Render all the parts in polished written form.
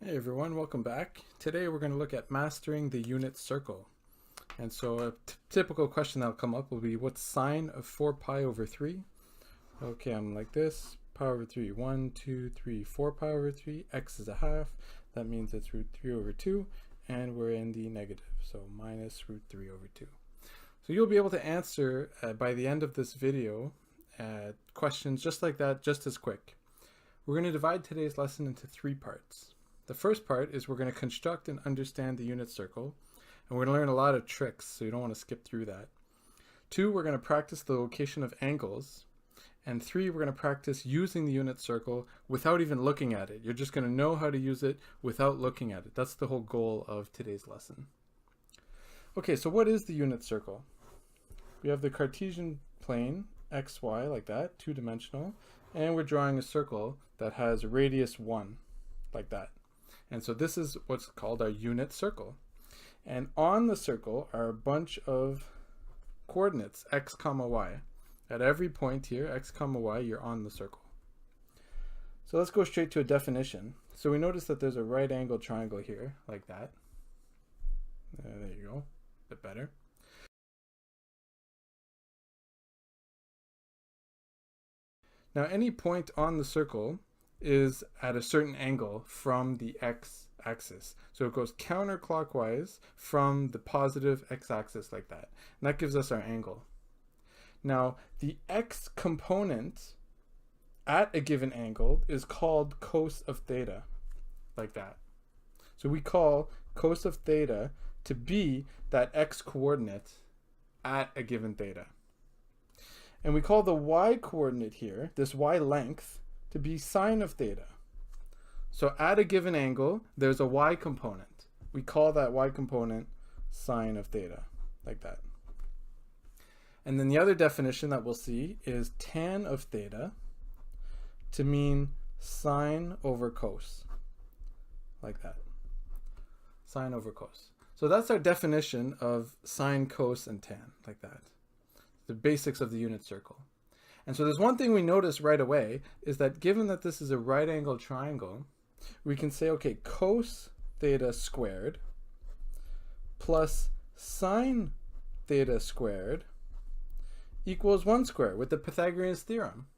Hey everyone, welcome back. Today we're going to look at mastering the unit circle. And so a typical question that'll come up will be, what's sine of 4 pi over 3? Okay, I'm like this, pi over 3, 1, 2, 3, 4 pi over 3, x is a half, that means it's root 3 over 2, and we're in the negative, so minus root 3 over 2. So you'll be able to answer by the end of this video questions just like that, just as quick. We're going to divide today's lesson into 3 parts. The first part is we're going to construct and understand the unit circle, and we're going to learn a lot of tricks, so you don't want to skip through that. 2, we're going to practice the location of angles, and 3, we're going to practice using the unit circle without even looking at it. You're just going to know how to use it without looking at it. That's the whole goal of today's lesson. Okay, so what is the unit circle? We have the Cartesian plane, xy, like that, 2-dimensional, and we're drawing a circle that has radius 1, like that. And so this is what's called our unit circle. And on the circle are a bunch of coordinates, x comma y. At every point here, x comma y, you're on the circle. So let's go straight to a definition. So we notice that there's a right angled triangle here, like that. There you go, a bit better. Now any point on the circle is at a certain angle from the x-axis. So it goes counterclockwise from the positive x-axis like that. And that gives us our angle. Now, the x component at a given angle is called cos of theta, like that. So we call cos of theta to be that x coordinate at a given theta. And we call the y coordinate here, this y length, to be sine of theta. So at a given angle, there's a y component. We call that y component sine of theta, like that. And then the other definition that we'll see is tan of theta to mean sine over cos, like that. Sine over cos. So that's our definition of sine, cos, and tan, like that. The basics of the unit circle. And so there's one thing we notice right away is that given that this is a right angled triangle, we can say, okay, cos theta squared plus sine theta squared equals 1 squared with the Pythagorean theorem.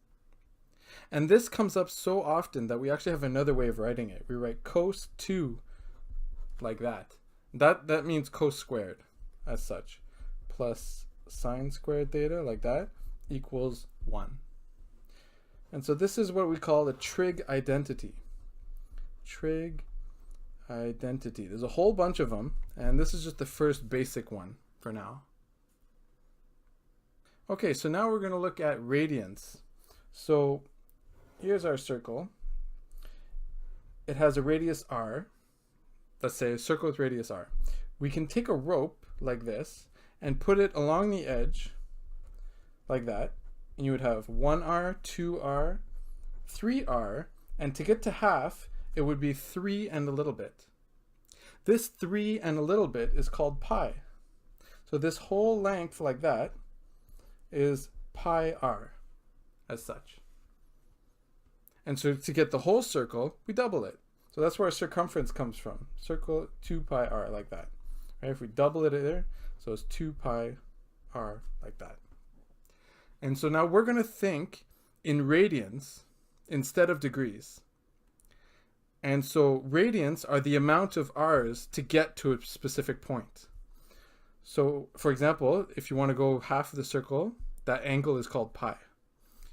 And this comes up so often that we actually have another way of writing it. We write cos 2 like that. That means cos squared as such, plus sine squared theta like that equals 1. And so this is what we call a trig identity. Trig identity. There's a whole bunch of them, and this is just the first basic one for now. Okay, so now we're going to look at radians. So here's our circle. It has a radius r. Let's say a circle with radius r. We can take a rope like this and put it along the edge like that, and you would have 1r, 2r, 3r, and to get to half, it would be 3 and a little bit. This 3 and a little bit is called pi. So this whole length like that is pi r as such. And so to get the whole circle, we double it. So that's where our circumference comes from. Circle 2 pi r like that. Right? If we double it there, so it's 2 pi r like that. And so now we're going to think in radians instead of degrees. And so radians are the amount of r's to get to a specific point. So for example, if you want to go half of the circle, that angle is called pi.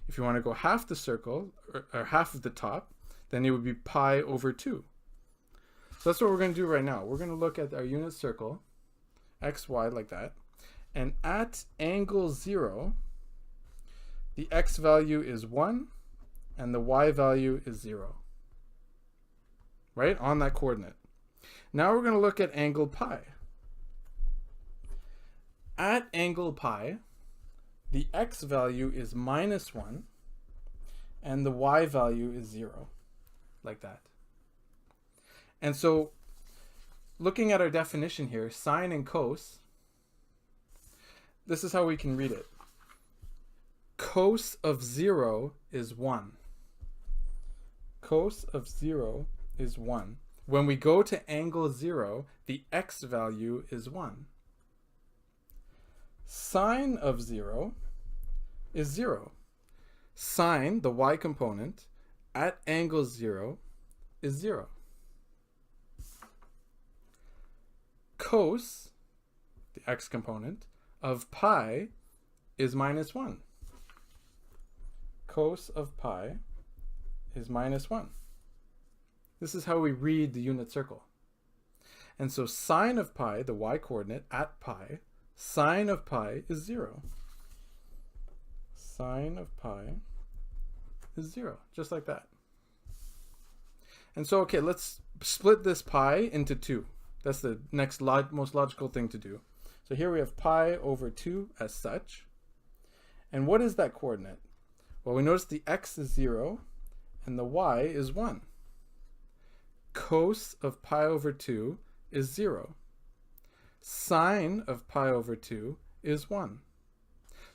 If you want to go half the circle, or half of the top, then it would be pi over 2. So that's what we're going to do right now. We're going to look at our unit circle, xy like that. And at angle 0, the x value is 1 and the y value is 0. Right? On that coordinate. Now we're going to look at angle pi. At angle pi, the x value is minus 1 and the y value is 0. Like that. And so looking at our definition here, sine and cos, this is how we can read it. Cos of 0 is 1. Cos of 0 is 1. when we go to angle 0, the x value is 1. Sine of 0 is 0. Sine, the y component, at angle 0 is 0. Cos, the x component, of pi is minus 1. Cos of pi is minus 1. This is how we read the unit circle. And so sine of pi, the y coordinate at pi, sine of pi is 0. Sine of pi is 0, just like that. And so, okay, let's split this pi into 2. That's the next most logical thing to do. So here we have pi over 2 as such. And what is that coordinate? Well, we notice the x is 0 and the y is 1. Cos of pi over 2 is 0. Sine of pi over 2 is 1.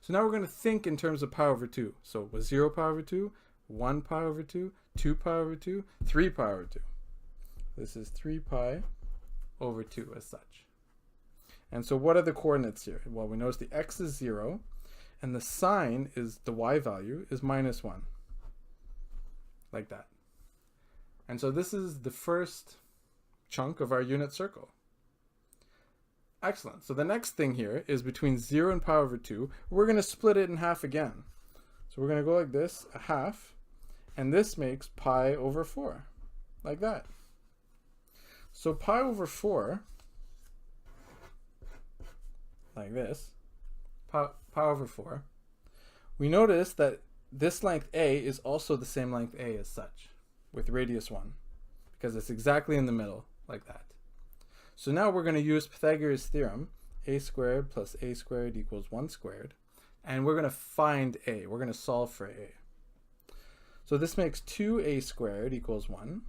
So now we're going to think in terms of pi over 2. So it was 0 pi over 2, 1 pi over 2, 2 pi over 2, 3 pi over 2. This is 3 pi over 2 as such. And so what are the coordinates here? Well, we notice the x is 0, and the sine is, the y value, is minus 1. Like that. And so this is the first chunk of our unit circle. Excellent. So the next thing here is between 0 and pi over 2. We're going to split it in half again. So we're going to go like this, a half, and this makes pi over 4, like that. So pi over 4, like this, pi over 4, we notice that this length A is also the same length A as such, with radius 1, because it's exactly in the middle, like that. So now we're going to use Pythagoras' theorem, a squared plus a squared equals 1 squared, and we're going to find A. We're going to solve for A. So this makes 2a squared equals 1.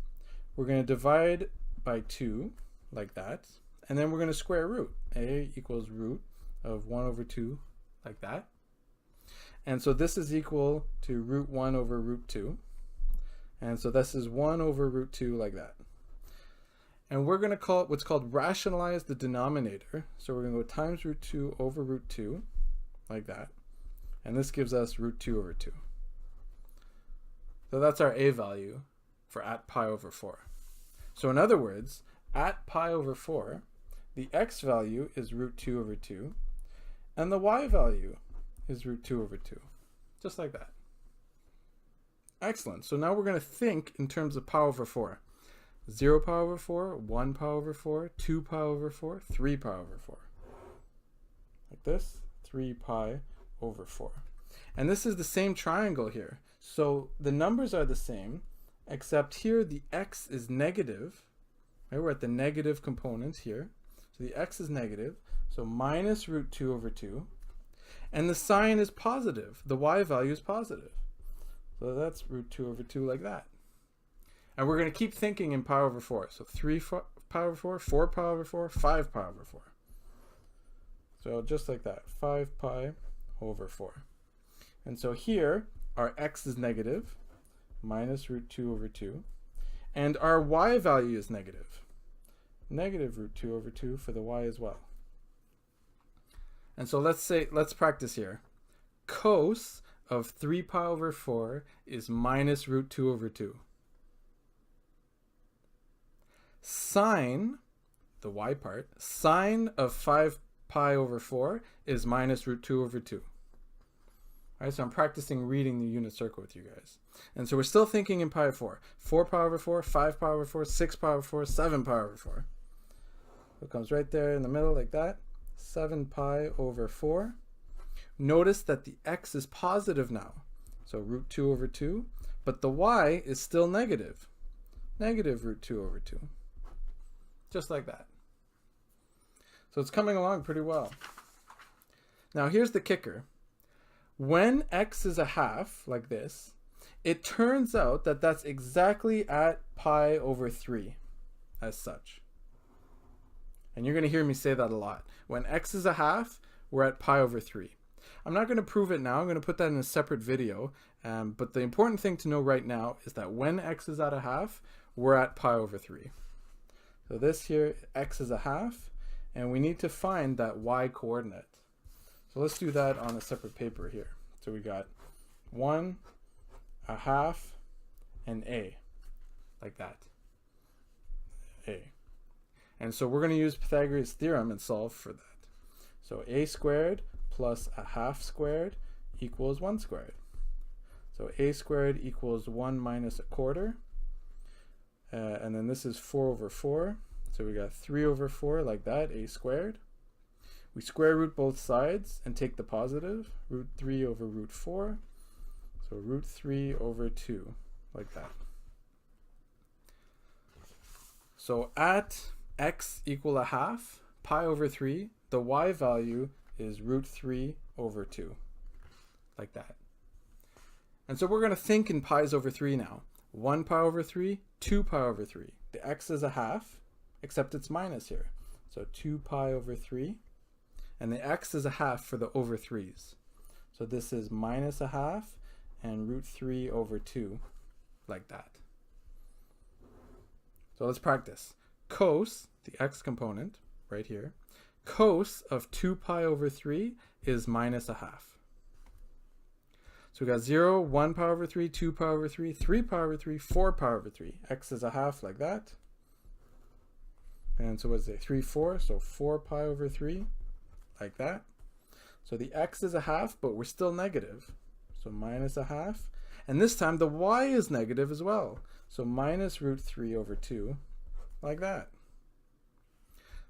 We're going to divide by 2, like that, and then we're going to square root. A equals root of 1 over 2, like that. And so this is equal to root 1 over root 2. And so this is 1 over root 2, like that. And we're going to call it what's called rationalize the denominator. So we're going to go times root 2 over root 2, like that. And this gives us root 2 over 2. So that's our A value for at pi over 4. So in other words, at pi over 4, the x value is root 2 over 2, and the y value is root 2 over 2. Just like that. Excellent. So now we're going to think in terms of pi over 4. 0 pi over 4, 1 pi over 4, 2 pi over 4, 3 pi over 4. Like this, 3 pi over 4. And this is the same triangle here. So the numbers are the same, except here the x is negative. Right? We're at the negative component here. So the x is negative, so minus root 2 over 2. And the sign is positive. The y value is positive. So that's root 2 over 2 like that. And we're going to keep thinking in pi over 4. So 3 pi over 4, 4 pi over 4, 5 pi over 4. So just like that, 5 pi over 4. And so here, our x is negative, minus root 2 over 2. And our y value is negative. Negative root 2 over 2 for the y as well. And so let's practice here. Cos of 3 pi over 4 is minus root 2 over 2. Sine, the y part, sine of 5 pi over 4 is minus root 2 over 2. All right, so I'm practicing reading the unit circle with you guys. And so we're still thinking in pi over 4. 4 pi over 4, 5 pi over 4, 6 pi over 4, 7 pi over 4. So it comes right there in the middle like that. 7 pi over 4. Notice that the x is positive now. So root 2 over 2. But the y is still negative. Negative root 2 over 2. Just like that. So it's coming along pretty well. Now here's the kicker. When x is a half, like this, it turns out that that's exactly at pi over 3, as such. And you're going to hear me say that a lot. When x is a half, we're at pi over 3. I'm not going to prove it now. I'm going to put that in a separate video. But the important thing to know right now is that when x is at a half, we're at pi over 3. So this here, x is a half, and we need to find that y coordinate. So let's do that on a separate paper here. So we got 1, a half, and a, like that, a. And so we're going to use Pythagoras' theorem and solve for that. So a squared plus a half squared equals 1 squared. So a squared equals 1 minus a quarter. And then this is 4 over 4. So we got 3 over 4 like that, a squared. We square root both sides and take the positive. Root 3 over root 4. So root 3 over 2, like that. So at x equal a half, pi over 3, the y value is root 3 over 2, like that. And so we're going to think in pi's over 3 now. 1 pi over 3, 2 pi over 3. The x is a half, except it's minus here. So 2 pi over 3. And the x is a half for the over 3's. So this is minus a half and root 3 over 2, like that. So let's practice. Cos, the x component, right here, cos of 2 pi over 3 is minus a half. So we got 0, 1 pi over 3, 2 pi over 3, 3 pi over 3, 4 pi over 3. X is a half like that. And so what's it? 3, 4. So 4 pi over 3, like that. So the x is a half, but we're still negative. So minus a half. And this time the y is negative as well. So minus root 3 over 2, like that.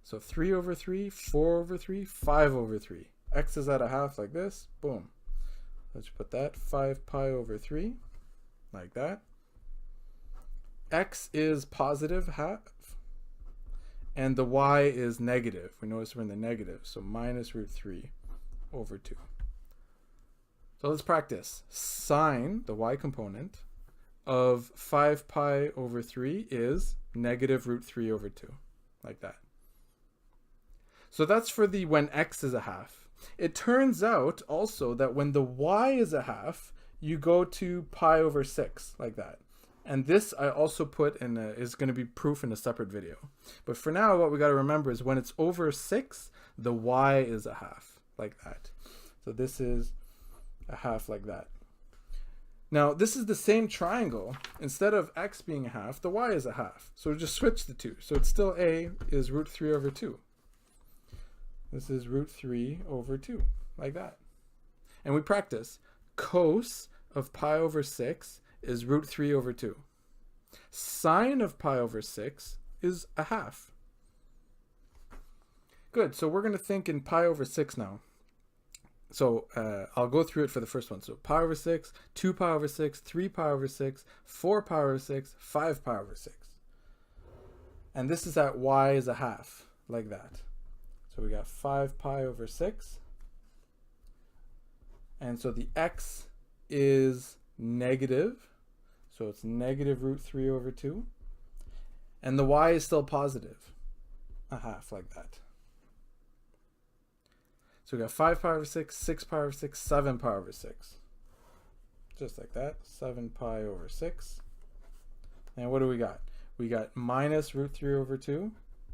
So 3 over 3, 4 over 3, 5 over 3. X is at a half like this. Boom. Let's put that 5 pi over 3, like that. X is positive half, and the y is negative. We notice we're in the negative, so minus root 3 over 2. So let's practice. Sine, the y component, of 5 pi over 3 is negative root 3 over 2, like that. So that's for the when x is a half. It turns out also that when the y is a half, you go to pi over 6, like that. And this I also put in is going to be proof in a separate video. But for now, what we got to remember is when it's over 6, the y is a half, like that. So this is a half like that. Now, this is the same triangle. Instead of x being a half, the y is a half. So just switch the two. So it's still a is root 3 over 2. This is root 3 over 2, like that. And we practice. Cos of pi over 6 is root 3 over 2. Sine of pi over 6 is a half. Good, so we're going to think in pi over 6 now. So I'll go through it for the first one. So pi over 6, 2 pi over 6, 3 pi over 6, 4 pi over 6, 5 pi over 6. And this is at y is a half, like that. So we got 5 pi over 6. And so the x is negative. So it's negative root 3 over 2. And the y is still positive, a half like that. So we got 5 pi over 6, 6 pi over 6, 7 pi over 6. Just like that, 7 pi over 6. And what do we got? We got minus root 3 over 2.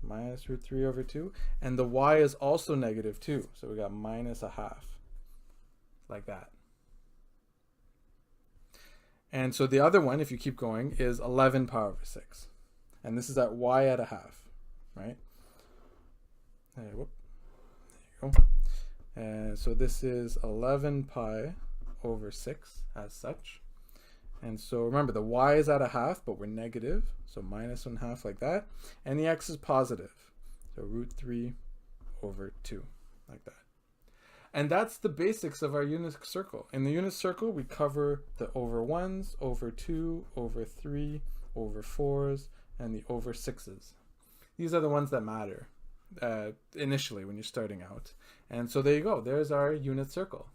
Minus root 3 over 2, and the y is also negative 2, so we got minus a half, like that. And so the other one, if you keep going, is 11 pi over 6, and this is at y at a half, right? There you go. And so this is 11 pi over 6 as such. And so remember, the y is at a half, but we're negative, so minus 1/2 like that. And the x is positive, so root 3 over 2, like that. And that's the basics of our unit circle. In the unit circle, we cover the over 1s, over 2, over 3, over 4s, and the over 6s. These are the ones that matter initially when you're starting out. And so there you go. There's our unit circle.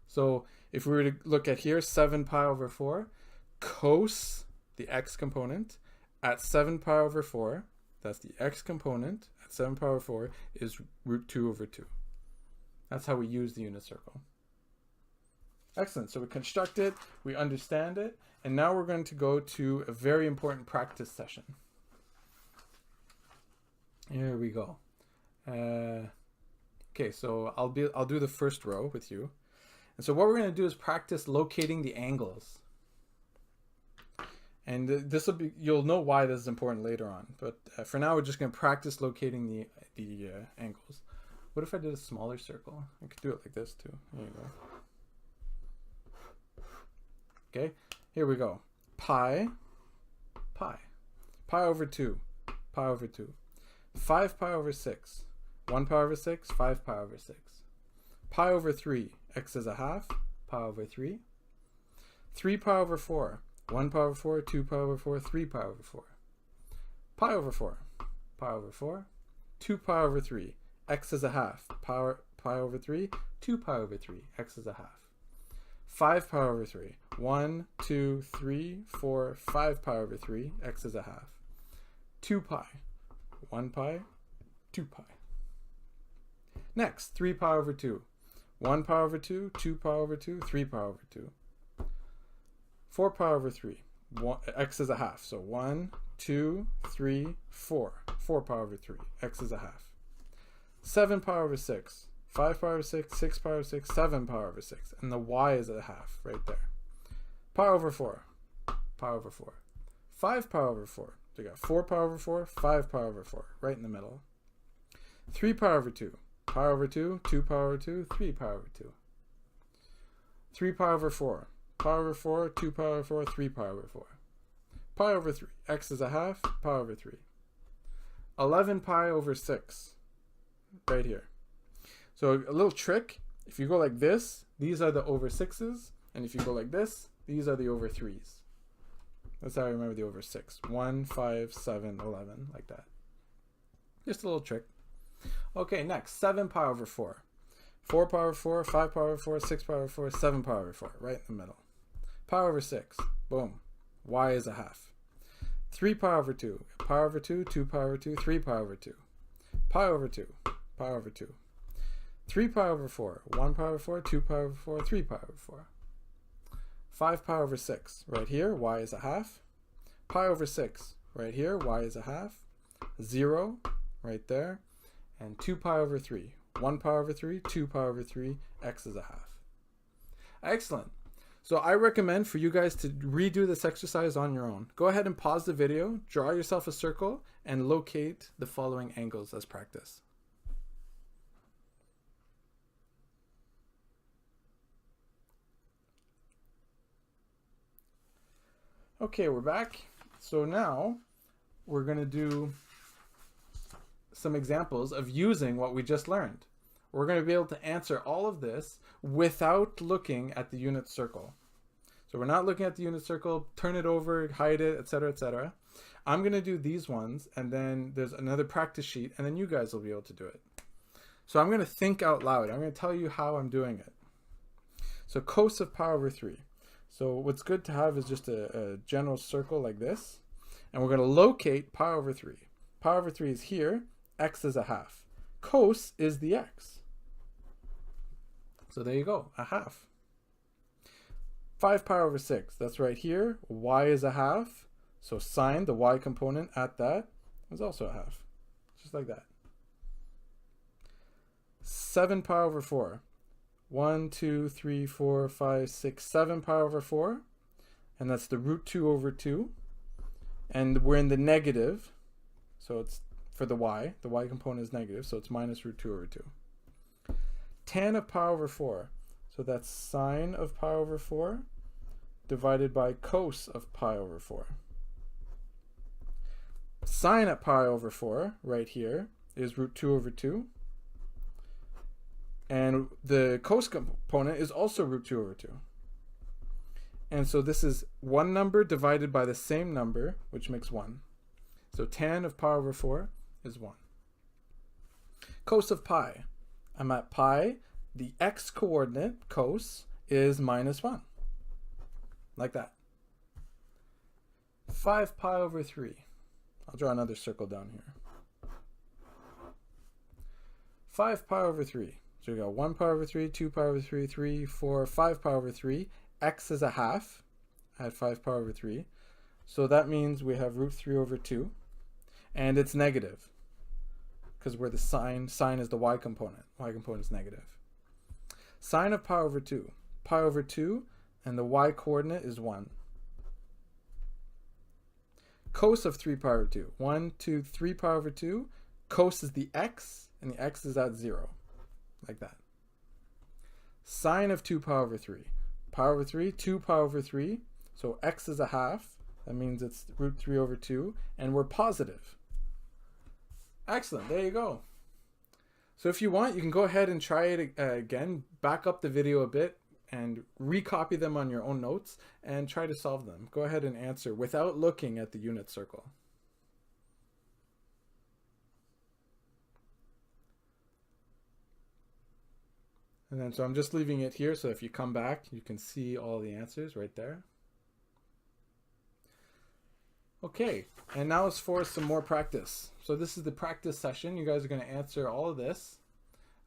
So if we were to look at here, 7 pi over 4, cos, the x component, at 7 pi over 4, that's the x component, at 7 pi over 4, is root 2 over 2. That's how we use the unit circle. Excellent. So we construct it, we understand it, and now we're going to go to a very important practice session. Here we go. Okay, so I'll do the first row with you. And so what we're going to do is practice locating the angles. And this will be, you'll know why this is important later on. But for now, we're just going to practice locating the angles. What if I did a smaller circle? I could do it like this too. There you go. Okay, here we go. Pi over 2, pi over 2. 5 pi over 6, 1 pi over 6, 5 pi over 6. Pi over 3, x is a half, pi over 3. 3 pi over 4, 1 pi over 4, 2 pi over 4, 3 pi over 4. Pi over 4, pi over 4. 2 pi over 3, x is a half, pi over 3, 2 pi over 3, x is a half. 5 pi over 3, 1, 2, 3, 4, 5 pi over 3, x is a half. 2 pi, 1 pi, 2 pi. Next, 3 pi over 2, 1 pi over 2, 2 pi over 2, 3 pi over 2. 4 pi over 3, x is a half, so 1, 2, 3, 4. 4 pi over 3, x is a half. 7 pi over 6, 5 pi over 6, 6 pi over 6, 7 pi over 6, and the y is a half right there. Pi over 4, pi over 4. 5 pi over 4, so you got 4 pi over 4, 5 pi over 4, right in the middle. 3 pi over 2, pi over 2, 2 pi over 2, 3 pi over 2. 3 pi over 4, pi over 4, 2 pi over 4, 3 pi over 4. Pi over 3, x is a half, pi over 3. 11 pi over 6, right here. So a little trick, if you go like this, these are the over 6s, and if you go like this, these are the over 3s. That's how I remember the over 6. 1, 5, 7, 11, like that. Just a little trick. Okay, next, 7 pi over 4. 4 pi over 4, 5 pi over 4, 6 pi over 4, 7 pi over 4, right in the middle. Pi over 6, boom, y is a half. 3 pi over 2, pi over 2, 2 pi over 2, 3 pi over 2. Pi over 2, pi over 2. 3 pi over 4, 1 pi over 4, 2 pi over 4, 3 pi over 4. 5 pi over 6, right here, y is a half. Pi over 6, right here, y is a half. 0, right there. And 2 pi over 3, 1 pi over 3, 2 pi over 3, x is a half. Excellent. So I recommend for you guys to redo this exercise on your own. Go ahead and pause the video, draw yourself a circle, and locate the following angles as practice. Okay, we're back. So now we're going to do some examples of using what we just learned. We're going to be able to answer all of this without looking at the unit circle. So we're not looking at the unit circle, turn it over, hide it, etc., etc. I'm going to do these ones, and then there's another practice sheet, and then you guys will be able to do it. So I'm going to think out loud. I'm going to tell you how I'm doing it. So cos of pi over 3. So what's good to have is just a general circle like this. And we're going to locate pi over 3. Pi over 3 is here. X is a half. Cos is the x. So there you go, a half. 5 pi over 6, that's right here. Y is a half. So sine, the y component at that, is also a half. Just like that. 7 pi over 4. 1, 2, 3, 4, 5, 6, 7 pi over 4. And that's the root 2 over 2. And we're in the negative. So it's for the y component is negative. So it's minus root 2 over 2. Tan of pi over 4. So that's sine of pi over 4 divided by cos of pi over 4. Sine at pi over 4 right here is root 2 over 2. And the cos component is also root 2 over 2. And so this is one number divided by the same number, which makes 1. So tan of pi over 4 is 1. Cos of pi. I'm at pi. The x coordinate, cos, is minus 1. Like that. 5 pi over 3. I'll draw another circle down here. 5 pi over 3. So we got 1 pi over 3, 2 pi over 3, 3, 4, 5 pi over 3. X is a half at 5 pi over 3. So that means we have root 3 over 2. And it's negative. because we're the sine is the y component. Y component is negative. Sine of pi over 2. Pi over 2, and the y coordinate is 1. Cos of 3 pi over 2. 1, 2, 3 pi over 2. Cos is the x, and the x is at 0. Like that. Sine of 2 pi over 3. Pi over 3, 2 pi over 3. So x is a half. That means it's root 3 over 2. And we're positive. Excellent. There you go. So if you want, you can go ahead and try it again. Back up the video a bit and recopy them on your own notes and try to solve them. Go ahead and answer without looking at the unit circle. And then, so I'm just leaving it here, so if you come back, you can see all the answers right there. Okay, and now it's for some more practice. So this is the practice session. You guys are going to answer all of this.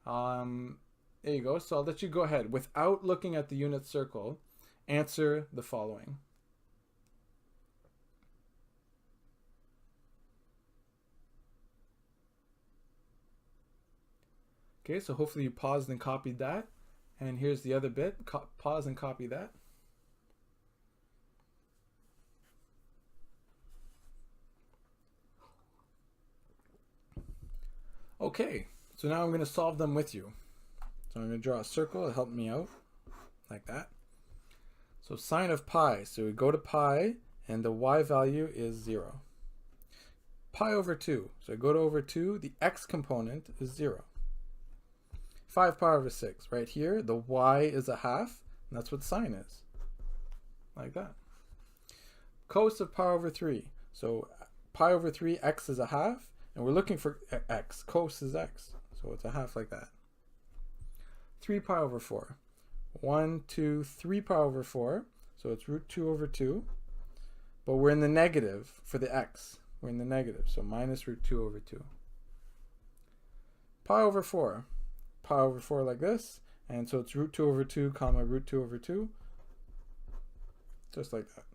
There you go. So I'll let you go ahead. Without looking at the unit circle, answer the following. Okay, so hopefully you paused and copied that. And here's the other bit. Pause and copy that. Okay, so now I'm going to solve them with you. So I'm going to draw a circle to help me out, like that. So sine of pi, so we go to pi, and the y value is 0. Pi over 2, so I go to over 2, the x component is 0. 5 pi over 6, right here, the y is a half, and that's what sine is, like that. Cos of pi over 3, so pi over 3, x is a half, and we're looking for x. Cos is x, so it's a half like that. 3 pi over 4. 1, 2, 3 pi over 4, so it's root 2 over 2. But we're in the negative for the x. We're in the negative, so minus root 2 over 2. Pi over 4. Pi over 4 like this, and so it's root 2 over 2 comma root 2 over 2. Just like that.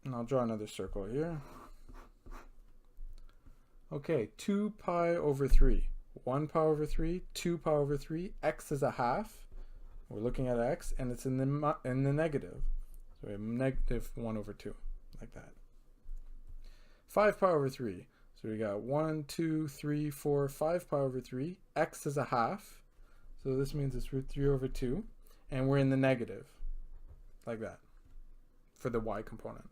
And I'll draw another circle here. Okay, 2 pi over 3. 1 pi over 3, 2 pi over 3, x is a half. We're looking at x, and it's in the negative. So we have negative 1 over 2, like that. 5 pi over 3. So we got 1, 2, 3, 4, 5 pi over 3. X is a half. So this means it's root 3 over 2. And we're in the negative, like that, for the y component.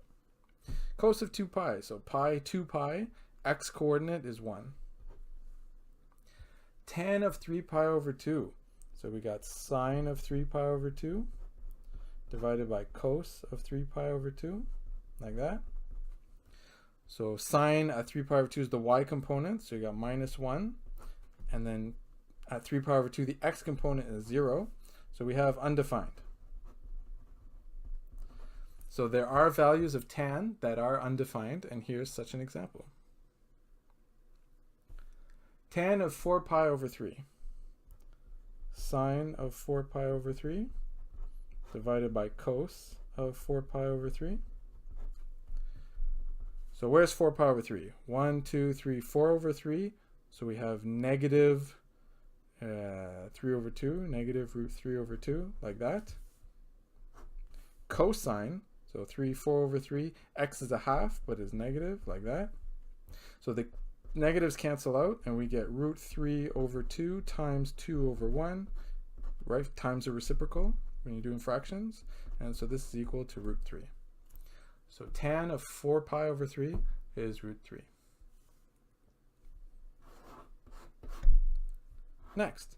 Cos of 2 pi. So pi, 2 pi. X coordinate is 1. Tan of 3 pi over 2. So we got sine of 3 pi over 2 divided by cos of 3 pi over 2, like that. So sine at 3 pi over 2 is the y component, so you got minus 1. And then at 3 pi over 2, the x component is 0. So we have undefined. So there are values of tan that are undefined, and here's such an example. Tan of 4 pi over 3. Sine of 4 pi over 3 divided by cos of 4 pi over 3. So where's 4 pi over 3? 1, 2, 3, 4 over 3. So we have negative 3 over 2, negative root 3 over 2, like that. Cosine, so 3, 4 over 3. X is a half, but is negative, like that. So the negatives cancel out, and we get root 3 over 2 times 2 over 1, right, times a reciprocal when you're doing fractions. And so this is equal to root 3. So tan of 4 pi over 3 is root 3. Next,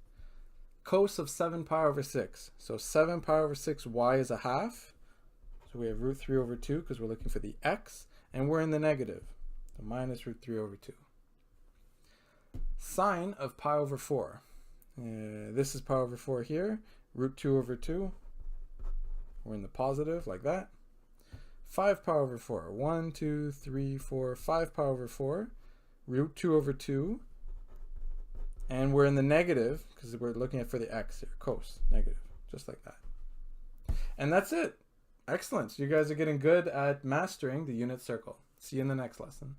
cos of 7 pi over 6. So 7 pi over 6, y is a half. So we have root 3 over 2 because we're looking for the x, and we're in the negative. So minus root 3 over 2. Sine of pi over 4. This is pi over 4 here. Root 2 over 2. We're in the positive, like that. 5 pi over 4. 1, 2, 3, 4, 5 pi over 4. Root 2 over 2. And we're in the negative because we're looking at for the x here. Cos, negative, just like that. And that's it. Excellent. So you guys are getting good at mastering the unit circle. See you in the next lesson.